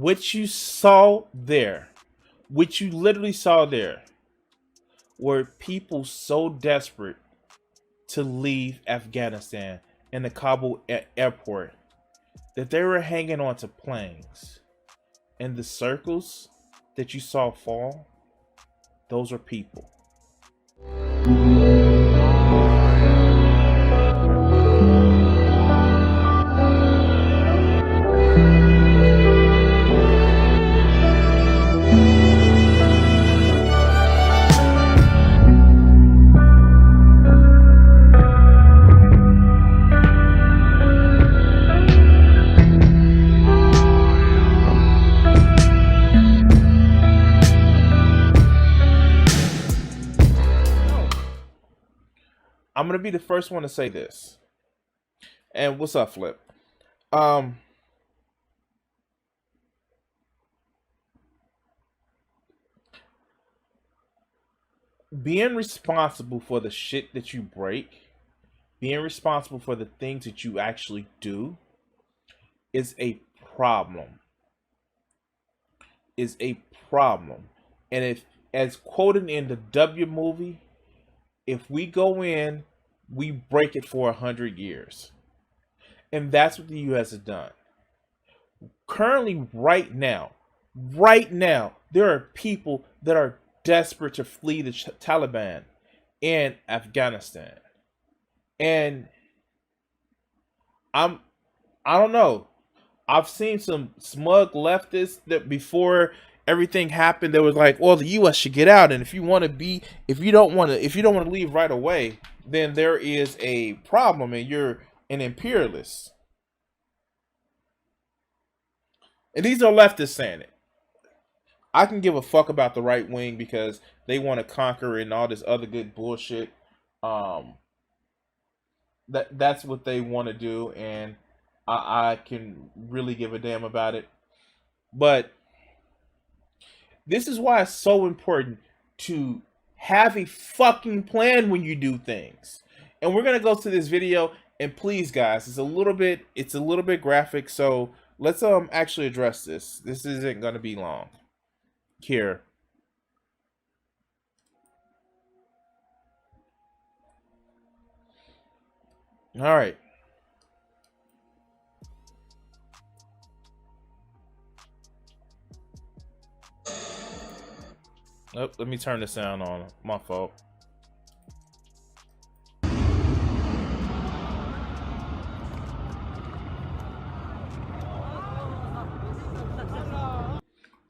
What you saw there, what you literally saw there, were people so desperate to leave Afghanistan in the Kabul airport that they were hanging on to planes. And the circles that you saw fall, those are people. I'm gonna be the first one to say this. And what's up, Flip? Um, Being responsible for the shit that you break, being responsible for the things that you actually do, is a problem. Is a problem. And if, as quoted in the W movie, if we go in, we break it for 100 years. And that's what the US has done. Currently, right now, there are people that are desperate to flee the Taliban in Afghanistan. And I don't know. I've seen some smug leftists that before everything happened, they was like, well, the US should get out. And if you don't want to leave right away, then there is a problem and you're an imperialist. And these are leftists saying it. I can give a fuck about the right wing because they want to conquer and all this other good bullshit. Um, that's what they want to do, and I can really give a damn about it. But this is why it's so important to have a fucking plan when you do things. And we're gonna go to this video, and please, guys, it's a little bit graphic, so let's actually address this. This isn't gonna be long. Here. All right. Oh, let me turn the sound on. My fault.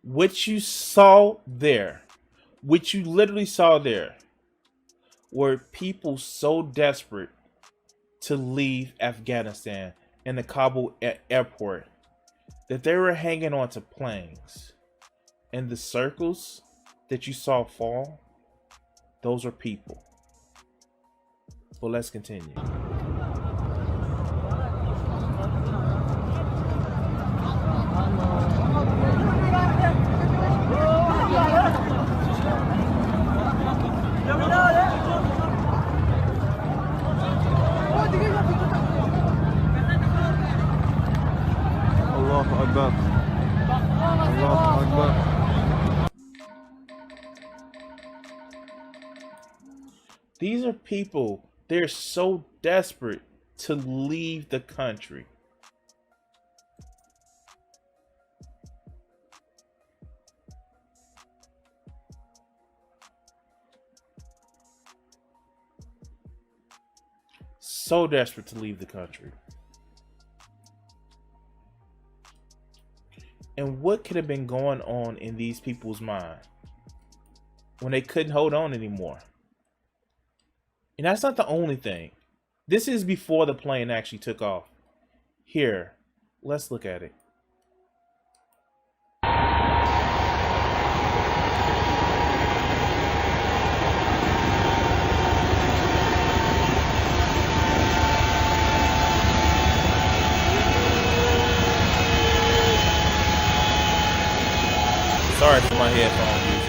What you saw there, what you literally saw there, were people so desperate to leave Afghanistan in the Kabul airport that they were hanging on to planes. And the circles that you saw fall, those are people. Well, let's continue. Allahu Akbar. Allahu Akbar. These are people, they're so desperate to leave the country. So desperate to leave the country. And what could have been going on in these people's mind when they couldn't hold on anymore? And that's not the only thing. This is before the plane actually took off. Here, let's look at it. Sorry for my headphone users.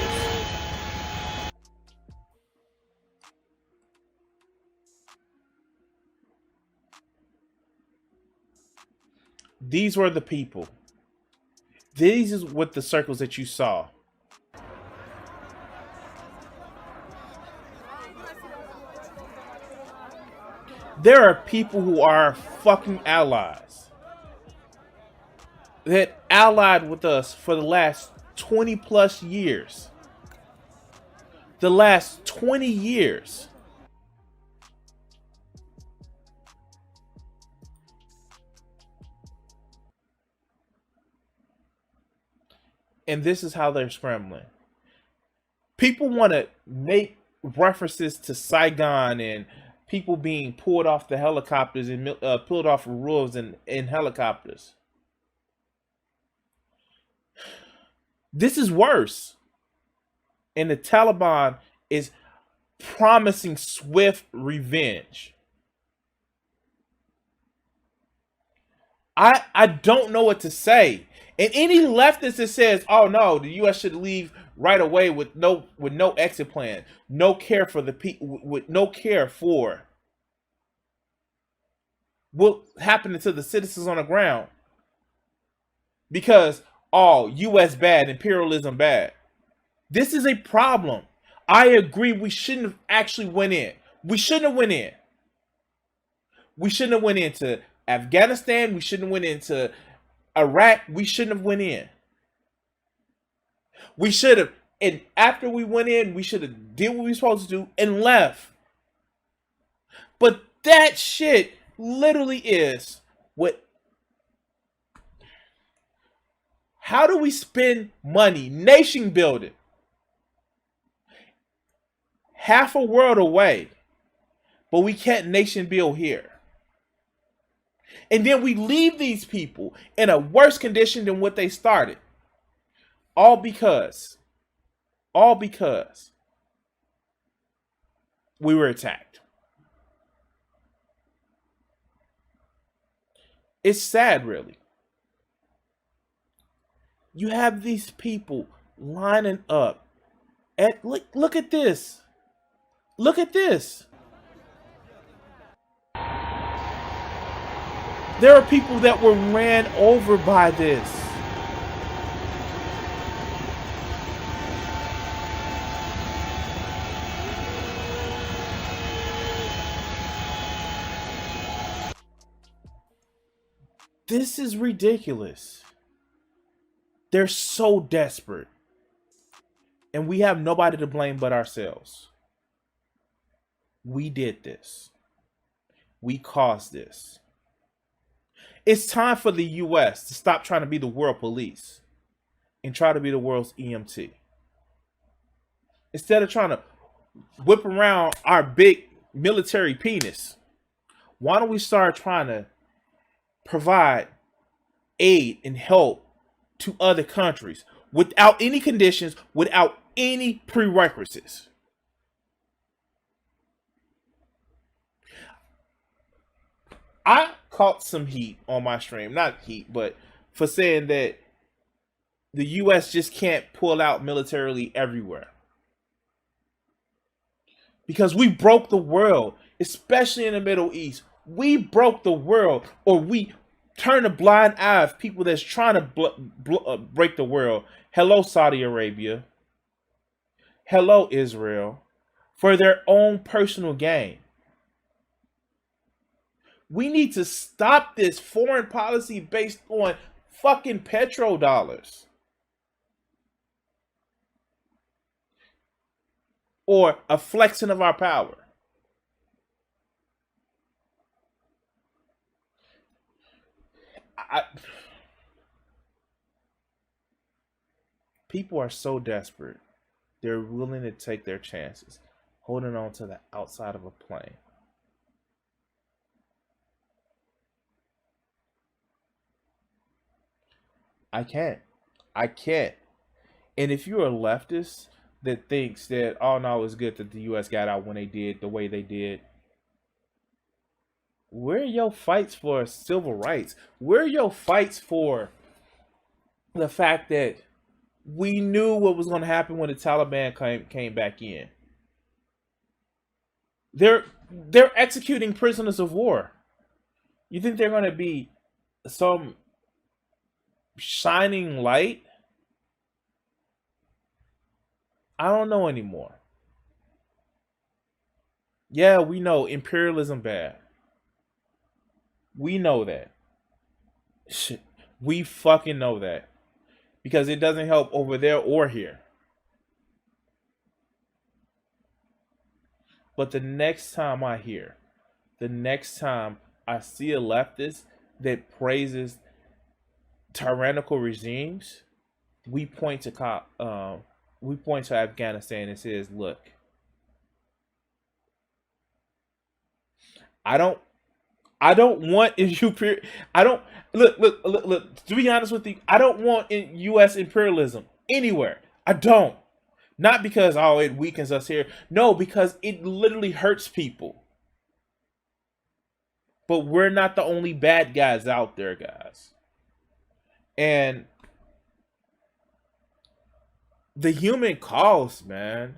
These were the people. These is what the circles that you saw. There are people who are fucking allies that allied with us for the last 20 plus years. The last 20 years. And this is how they're scrambling. People want to make references to Saigon and people being pulled off the helicopters and pulled off the roofs in helicopters. This is worse. And the Taliban is promising swift revenge. I don't know what to say. And any leftist that says, "Oh no, the U.S. should leave right away with no exit plan, no care for the people, with no care for what happened to the citizens on the ground," because U.S. bad, imperialism bad. This is a problem. I agree. We shouldn't have actually went in. We shouldn't have went in. We shouldn't have went into Afghanistan. We shouldn't have went into Iraq. We shouldn't have went in. We should have, and after we went in, we should have did what we were supposed to do and left. But that shit literally is what. How do we spend money, nation building, half a world away, but we can't nation build here? And then we leave these people in a worse condition than what they started. All because we were attacked. It's sad, really. You have these people lining up at look at this. Look at this. There are people that were ran over by this. This is ridiculous. They're so desperate. And we have nobody to blame but ourselves. We did this. We caused this. It's time for the U.S. to stop trying to be the world police and try to be the world's EMT. Instead of trying to whip around our big military penis, why don't we start trying to provide aid and help to other countries without any conditions, without any prerequisites? I caught some heat on my stream, not heat, but for saying that the U.S. just can't pull out militarily everywhere. Because we broke the world, especially in the Middle East. We broke the world, or we turn a blind eye of people that's trying to break the world. Hello, Saudi Arabia. Hello, Israel. For their own personal gain. We need to stop this foreign policy based on fucking petrodollars. Or a flexing of our power. People are so desperate. They're willing to take their chances, holding on to the outside of a plane. I can't. And if you're a leftist that thinks that, oh no, it's good that the U.S. got out when they did, the way they did, where are your fights for civil rights? Where are your fights for the fact that we knew what was going to happen when the Taliban came back in? They're executing prisoners of war. You think they're going to be some shining light, I don't know anymore. Yeah, we know imperialism bad. We know that. Shit. We fucking know that. Because it doesn't help over there or here. But the next time I see a leftist that praises tyrannical regimes, we point to Afghanistan and says, "Look, I don't want you. I don't look. To be honest with you, I don't want U.S. imperialism anywhere. I don't. Not because it weakens us here. No, because it literally hurts people. But we're not the only bad guys out there, guys. And the human cost, man.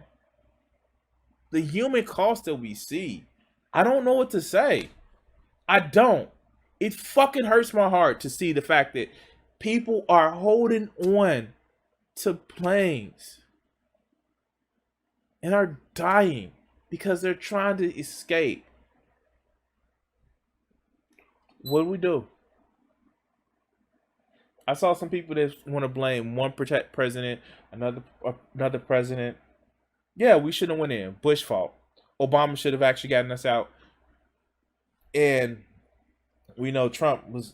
The human cost that we see. I don't know what to say. I don't. It fucking hurts my heart to see the fact that people are holding on to planes and are dying because they're trying to escape. What do we do? I saw some people that want to blame one president, another president. Yeah, we shouldn't have went in. Bush fault. Obama should have actually gotten us out. And we know Trump was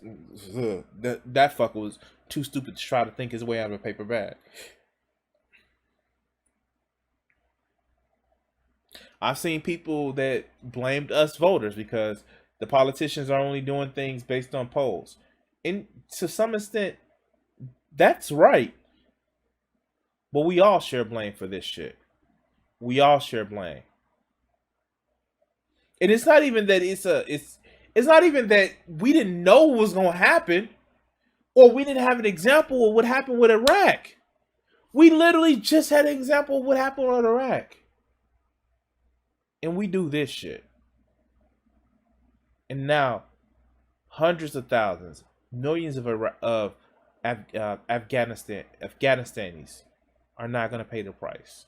that fucker was too stupid to try to think his way out of a paper bag. I've seen people that blamed us voters because the politicians are only doing things based on polls. And to some extent, that's right. But we all share blame for this shit. We all share blame. And it's not even that it's not even that we didn't know what was going to happen, or we didn't have an example of what happened with Iraq. We literally just had an example of what happened with Iraq. And we do this shit. And now, hundreds of thousands, millions of Afghanistanis are not going to pay the price.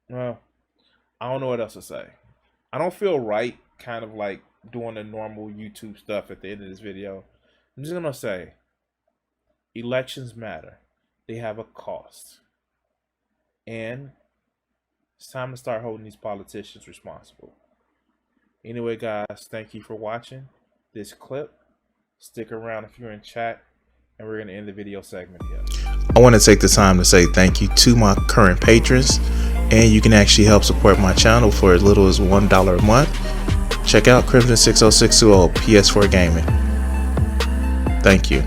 Well, I don't know what else to say. I don't feel right kind of like doing the normal YouTube stuff at the end of this video. I'm just going to say, elections matter. They have a cost. And it's time to start holding these politicians responsible. Anyway, guys, thank you for watching this clip. Stick around if you're in chat, and we're going to end the video segment here. I want to take the time to say thank you to my current patrons, and you can actually help support my channel for as little as $1 a month. Check out Crimson60620 PS4 Gaming. Thank you.